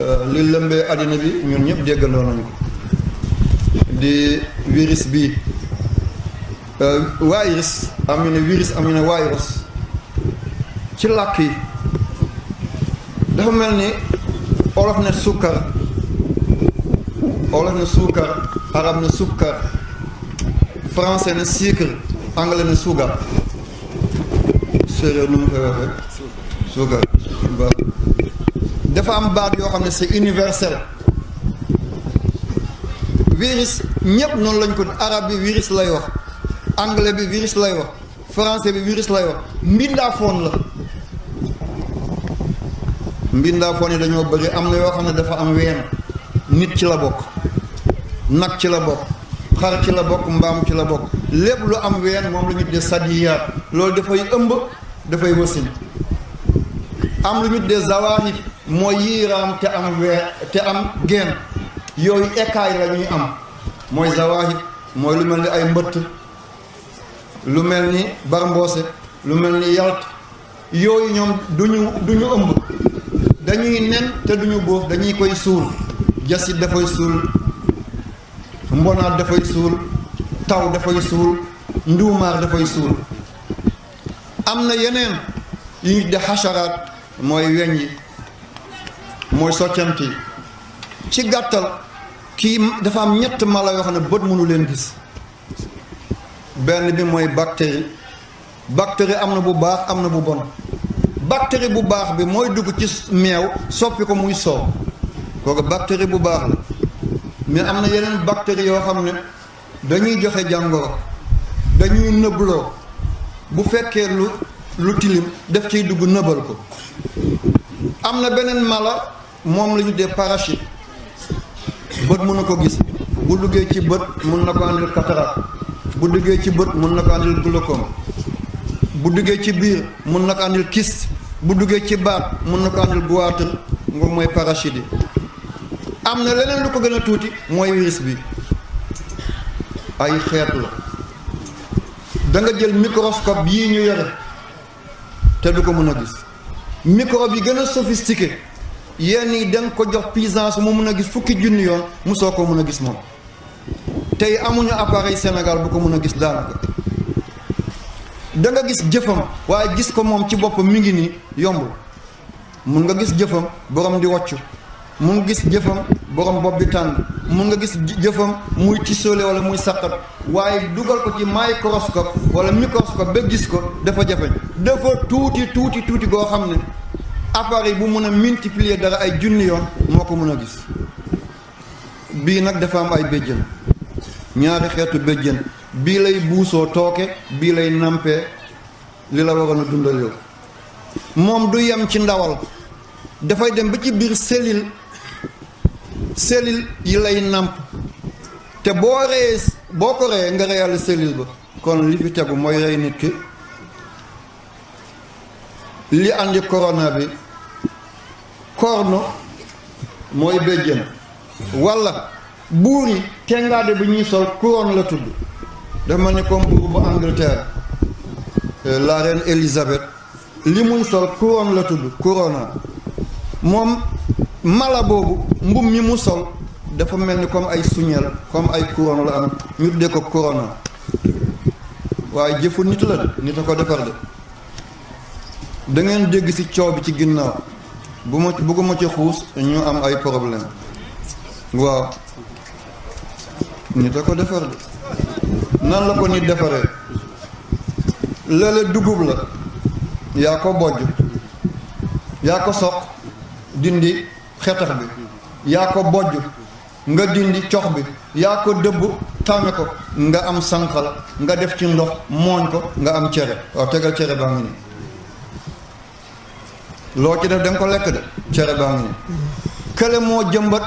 li lëmbee àddina bi ñun ñëpp déggandoo nañ ko di virus bi virus am ñu ne virus am ñu ne virus ci làkk yi dafa mel ni olof ne sukkar arab ne sukkar français ne sucre anglais ne sugar séeréer nu mu koy waxee sugar dafa am baat yoo xam ne c'est universel virus ñépp noonu lañ ko arabe bi virus lay wax anglais bi virus lay wax français bi virus lay wax mbindaafoon la mbindaafoon yi dañoo bëri am na yoo xam ne dafa am ween nit ci la bokk nag ci la bokk xar ci la bokk mbaam ci la bokk lépp lu am ween moom la ñu tuddee sadiyaat loolu dafay ëmb dafay wasin am lu ñu tuddee zawaahir mooy yiiraam te am te am geen yooyu écailles la ñuy am mooy zawaahir mooy lu mel ni ay mbëtt lu mel ni barmboose lu mel ni yalt yooyu ñoom duñu ëmb dañuy nen te duñu bóof dañuy koy suul jasit dafay suul mbonaat dafay suul taw dafay suul nduumaar dafay suul am na yeneen yu ñu de xasaraat mooy weñ yi mooy soccant yi ci gàttal kii dafa am ñett mala yoo xam ne bët mënu leen gis benn bi mooy bactérie am na bu baax am na bu bon bactérie bu baax bi mooy dugg ci meew soppi ko muy soow kooku bactérie bu baax la mais am na yeneen bactérie yoo xam ne dañuy joxe jàngoro dañuy nëbloo bu fekkee lu tilim def ciy dugg nëbal ko am na beneen mala moom la ñu dee parachute bët mën na ko gis bu duggee ci bët mën na ko andil cataracte bu duggee ci bët mën na ko andil glaucome bu duggee ci biir mën na ko andil kyste bu duggee ci baat mën na ko andil goitre nga mooy parachute yi am na leneen lu ko gën a tuuti mooy virus bi ay xeet la da nga jël microscope yii ñu yore te du ko mën a gis microbe yi gën a sophistiqué yenn yi da nga ko jox puissance mu mën a gis fukki junni yoon mu soo ko mën a gis moom tey amuñu appareil Sénégal bu ko mën a gis daanaka da nga gis jëfam waaye gis ko moom ci boppam mi ngi nii yombul mun nga gis jëfam borom di woccu mun nga gis jëfam borom bopp bi tàng mun nga gis jëfam muy tisole wala muy saqat waaye dugal ko ci microscope wala microscope ba gis ko dafa jafeñ dafa tuuti goo xam ne appareil bu mën a multiplier dara ay junni yoon moo ko mën a gis bii nag dafa am ay béjjën ñaari xeetu béjjën bii lay buusoo tooke bii lay nampee li la waroon a dundal yow moom du yem ci ndawal dafay dem ba ci biir cellule yi lay namp te boo ko reyee nga reyal cellule ba kon li fi tegu mooy rey nit ki li andi corona bi corno mooy béjjën walla buur yi tengaade bi ñuy sol couronne la tudd dafa mel ni comme buur bu Angleterre la reine Elisabeth li muy sol couronne la tudd corona moom mala boobu mbum mi mu sol dafa mel ni comme ay suñel comme ay couronne la am ñu tuddee ko corona waaye jëfu nit la de nit a ko defar de da ngeen dégg ci coow bi ci ginnaaw bugguma ci xuus ñu am ay problème waaw nit a ko defar de nan la ko nit defaree léeg-léeg dugub la yaa ko bojj yaa ko soq dindi xetax bi yaa ko bojj nga dindi cox bi yaa ko dëbb tame ko nga am sànqal nga def ci ndox mooñ ko nga am cere waaw tegal cere baa ngi nii loo ci def da nga ko lekk de cere baa ngi nii kële moo jëmbat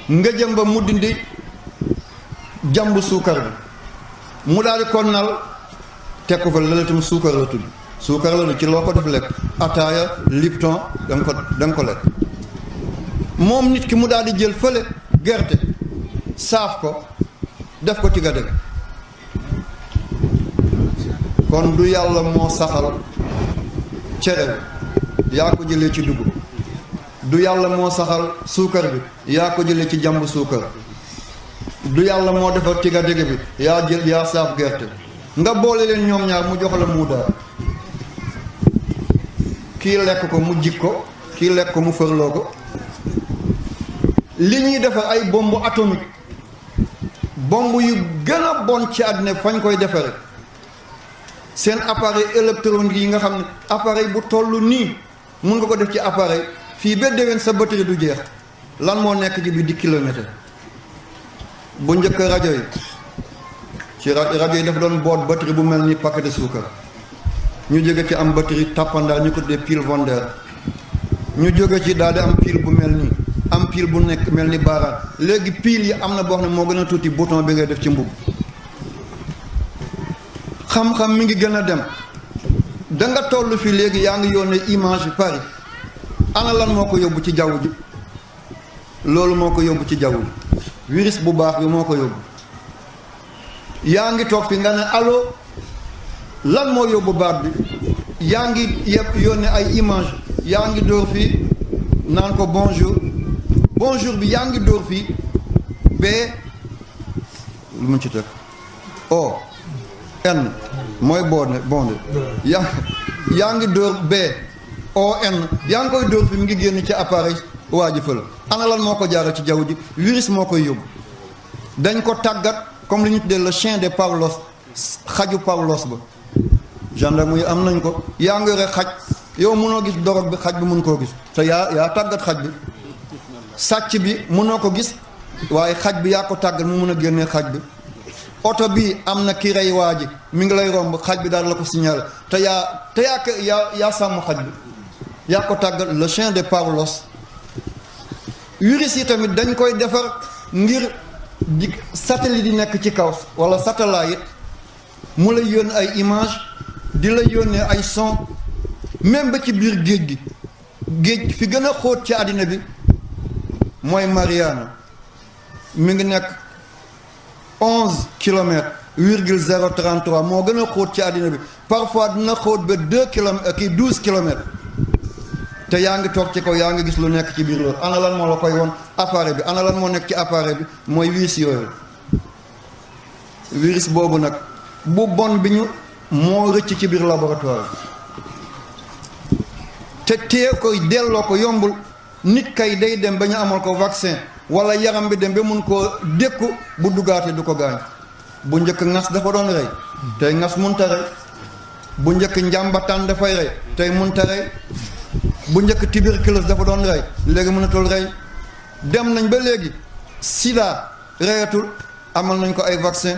ngëjëm ba mu dindi jàmb suukar bi mu daal di ko nal teg ko fa lëletum suukar la tudd suukar la ci loo ko def lekk ataaya lipton da nga ko lekk moom nit ki mu daal di jël fële gerte saaf ko def ko ci ga dëgg kon du yàlla moo saxal cere yaa ko jëlee ci dugub du yàlla moo saxal suukar bi yaa ko jële ci jàmb suukar du yàlla moo defar tiga dégg bi yaa saaf gerte nga boole leen ñoom ñaar mu jox la muudaar kii lekk ko mu jik ko kii lekk ko mu fërloo ko li ñuy defar ay bombe atomique bombe yu gën a bon ci àddina fañ koy defare seen appareil électronique yi nga xam ne appareil bu toll nii mun nga ko def ci appareil fii ba déwén sa batterie du jeex lan moo nekk ci bi di kilomètre bu njëkk rajo yi ci rajo yi dafa doon boot batterie bu mel ni paquet de suukar ñu jóge ci am batterie tàppandaar ñu ko tuddee pile Wonder ñu jóge ci daal di am pile bu mel nii am pile bu nekk mel ni baaraan léegi pile yi am na boo xam ne moo gën a tuuti bouton bi ngay def ci mbubb xam-xam mi ngi gën a dem da nga toll fii léegi yaa ngi yónnee image Paris ana lan moo ko yóbbu ci jaww ji loolu moo ko yóbbu ci jaww ji virus bu baax bi moo ko yóbbu yaa ngi toog fi nga ne allo lan moo yóbbu baat bi yaa ngi yëpp yónnee ay image yaa ngi dóor fii naan ko bonjour bi yaa ngi dóor fii ba lu mu ci teg o n mooy bonde yaa ngi dóor b o n yaa ngi koy dóor fi mi ngi génn ci appareil waa ji fël ana lan moo ko jaaral ci jaww ji virus moo koy yóbbu dañ ko tàggat comme li ñu tuddee le chien de Pavlov xaju Pavlov ba gendarme yi am nañ ko yaa ngi yore xaj yow mënoo gis dorog bi xaj bi mën koo gis te yaa tàggat xaj bi sàcc bi mënoo ko gis waaye xaj bi yaa ko tàggat mu mën a génnee xaj bi oto bi am na ki rey waa ji mi ngi lay romb xaj bi daal la ko signalé te yaa sàmm xaj bi yaa ko tàggat le chien de Pavlov virus yi tamit dañ koy defar ngir di satellite yi nekk ci kaw wala satellite mu lay yónnee ay image di la yónnee ay son même ba ci biir géej fi gën a xóot ci àddina bi mooy Mariana mi ngi nekk 11 kilomètres virgule 033 moo gën a xóot ci àddina bi parfois dina xóot ba 2 kilomètres kii 12 kilomètres te yaa ngi toog ci kaw yaa ngi gis lu nekk ci biir loolu ana lan moo la koy won appareil bi ana lan moo nekk ci appareil bi mooy virus yooyu virus boobu nag bu bon bi ñu moo rëcc ci biir laboratoire te téye koy delloo ko yombul nit kay day dem ba ñu amal ko vaccin wala yaram bi dem ba mun koo dékku bu duggaate du ko gaañ bu njëkk ngas dafa doon rey tey ngas munta rey bu njëkk njàmbataan dafay rey tey munta rey bu njëkk tuberculose dafa doon rey léegi mënatul rey dem nañ ba léegi sida reyatul amal nañ ko ay vaccin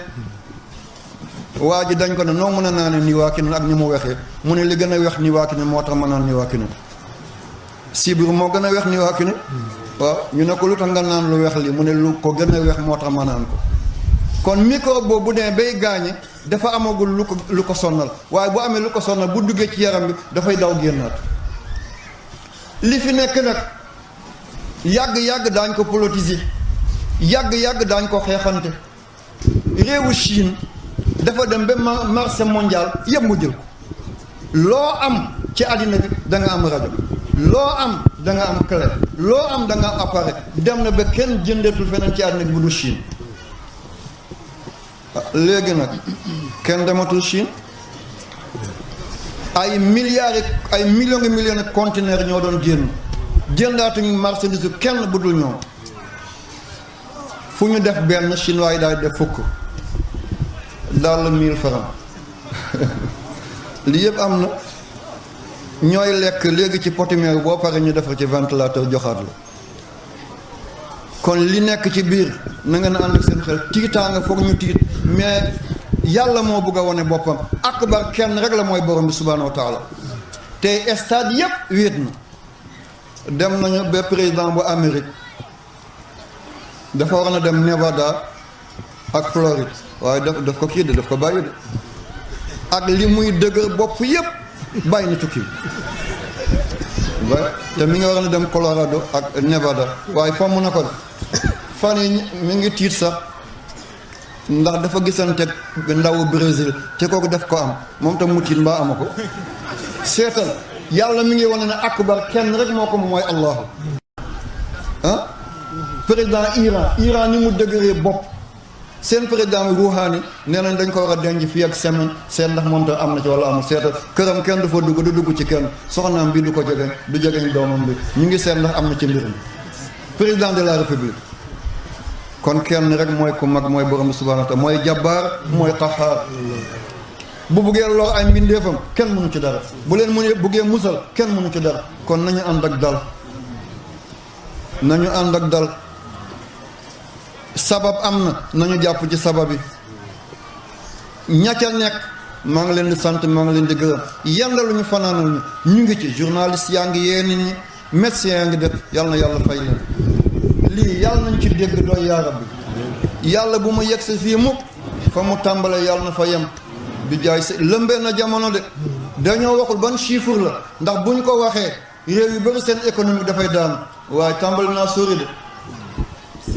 waa ji dañ ko ne noo mën a naane niwaakine ak ni mu wexee mu ne li gën a wex niwaakine moo tax ma naan niwaakine sibiru moo gën a wex niwaakine waaw ñu ne ko lu tax nga naan lu wex li mu ne lu ko gën a wex moo tax ma naan ko kon microbe boobu bu dee bay gaañe dafa amagul lu ko sonnal waaye bu amee lu ko sonnal bu duggee ci yaram bi dafay daw génnaat li fi nekk nag yàgg-yàgg daañ ko politiser yàgg-yàgg daañ ko xeexante réewu Chine dafa dem ba marché mondial yëpp mu jël ko loo am ci àddina bi da nga am rajo loo am da nga am clé loo am da nga am appareil dem na ba kenn jëndeetul feneen ci àddina bi bu du Chine léegi nag kenn dematul Chine ay milliards ay millions et millions de conteneurs ñoo doon génn jëndaatuñu marchandise kenn bu dul ñoom fu ñu def benn chinois yi daal def fukk daal la 1000 francs li yëpp am na ñooy lekk léegi ci potimeer boo pare ñu defar ci ventilateur joxaat la kon li nekk ci biir na nga ne ànd ak seen xel tiitaanga foog ñu tiit mais yàlla moo bëgg a wane boppam akbar kenn rek la mooy borom bi subhaanahu wa taala te stade yëpp wéet na dem nañu ba président bu Amérique dafa war na dem Nevada ak Floride waaye daf ko kii de daf ko bàyyi de ak li muy dëgër bopp yëpp bàyyi na tukki te mi nga war na dem Colorado ak Nevada waaye fa mun na ko fan yi mi ngi tiit sax ndax dafa gisante ndawu Brésil te kooku def ko am moom tam mu tiit mbaa ama ko seetal yàlla mi ngi wane ne akbar kenn rek moo ko mooy Allah ah président Iran ni mu dëgëree bopp seen président Rouhani nee nañ dañ ko war a denc fii ak semaine seet ndax moom tam am na ci wala amul seetal këram kenn du fa dugg du dugg ci kenn soxnaam bi du ko jegeñ du jegeñ doomam bi ñu ngi seet ndax am na ci mbir mi président de la république kon kenn rek mooy ku mag mooy borom subhanahu wa ta'ala mooy jabbaar mooy qaxaar bu buggee lor ay mbindeefam kenn mënu ci dara bu leen mu buggee musal kenn mënu ci dara kon nañu ànd ak dal nañu ànd ak dal sabab am na nañu jàpp ci sabab yi ñacca nekk maa ngi leen di sant maa ngi leen di gërëm yendaluñu fanaanal ñu ngi ci journaliste yaa ngi yee nit ñi médecin yaa ngi def yàlla na yàlla fay leen lii yàlla nañ ci dégg doy yaa rabbi yàlla bu ma yegsi fii mukk fa mu tàmbalee yàlla na fa yem bi jaay si lëmbee na jamono de dañoo waxul ban chiffre la ndax buñ ko waxee réew yu bëri seen économie dafay daanu waaye tàmbali naa sori de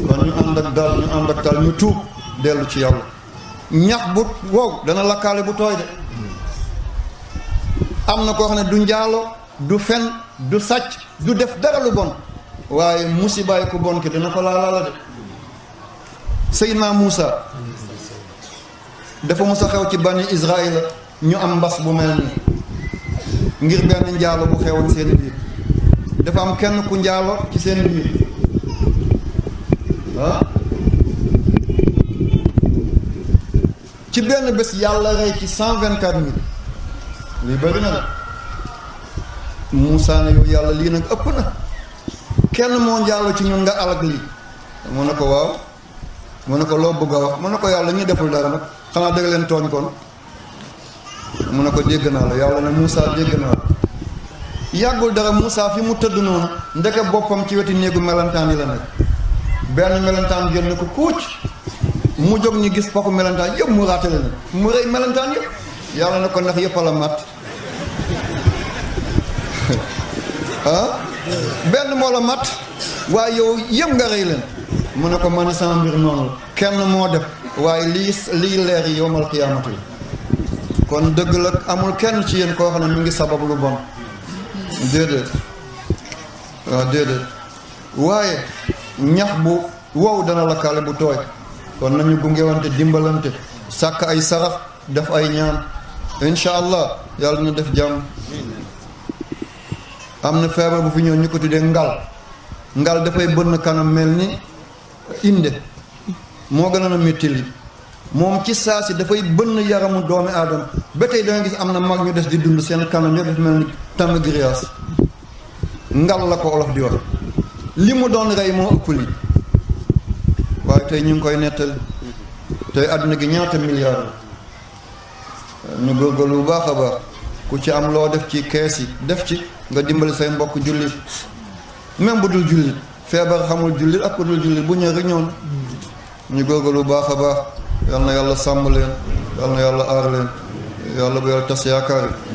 kon ñu ànd ak dal ñu ànd ak dal ñu tuub dellu ci yàlla ñax bu wow dana lakkaale bu tooy de am na koo xam ne du njaalo du fen du sàcc du def dara lu bon waaye musibaay ku bon ki dina ko laalaala de Seydina Muusa dafa musa xew ci bani Israël ñu am mbas bu mel nii ngir benn njaalo bu xewoon seen biir dafa am kenn ku njaalo ci seen biir ci benn bés yàlla rey ci 124 000 lii bëri na la Muusa ne yow yàlla lii nag ëpp na kenn moo njaalo ci ñun nga alag lii mu ne ko waaw mu ne ko loo bëgg a wax mu ne ko yàlla ñu deful dara nag xanaa dëgg leen tooñ kon mu ne ko dégg naa la yàlla ne Muusa dégg naa la yàggul dara Muusa fi mu tëdd noonu ndeke boppam ci weti néegu melentaan yi la nekk benn melentaan jël na ko kuuc mu jóg ñu gis paxu melentaan yëpp mu raatale na mu rëy melentaan yëpp yàlla ne ko ndax yëpp a la mat benn moo la mat waaye yow yëpp nga rëy leen mu ne ko man sama mbir noonu la kenn moo def waaye lii leer yi yowmal qiyaamati kon dëgg la amul kenn ci yéen koo xam ne mi ngi sabab lu bon déedéet waaw déedéet waaye ñax bu wow dana la kale bu tooy kon nañu gungewante dimbalante sàkk ay sarax def ay ñaan incha allah yàlla na def jàmm am na feebar bu fi ñëw ñu ko tuddee ngal dafay bënn kanam mel ni inde moo gën a métti li moom ci saa si dafay bënn yaramu doomi aadama ba tey da nga gis am na mag ñu des di dund seen kanam yëpp mel ni tàmm grillage ngal la ko olof di wax li mu doon rey moo ëpp li waaye tey ñu ngi koy nettali tey àdduna gi ñaata milliards la ñu góorgóorlu bu baax a baax ku ci am loo def ci kees yi def ci nga dimbali say mbokk jullit même bu dul jullit feebar xamul jullit ak ku dul jullit bu ñëw rek ñëw na ñu góorgóorlu bu baax a baax yal na yàlla sàmm leen yal na yàlla aar leen yàlla bu yàlla tas yaakaar yi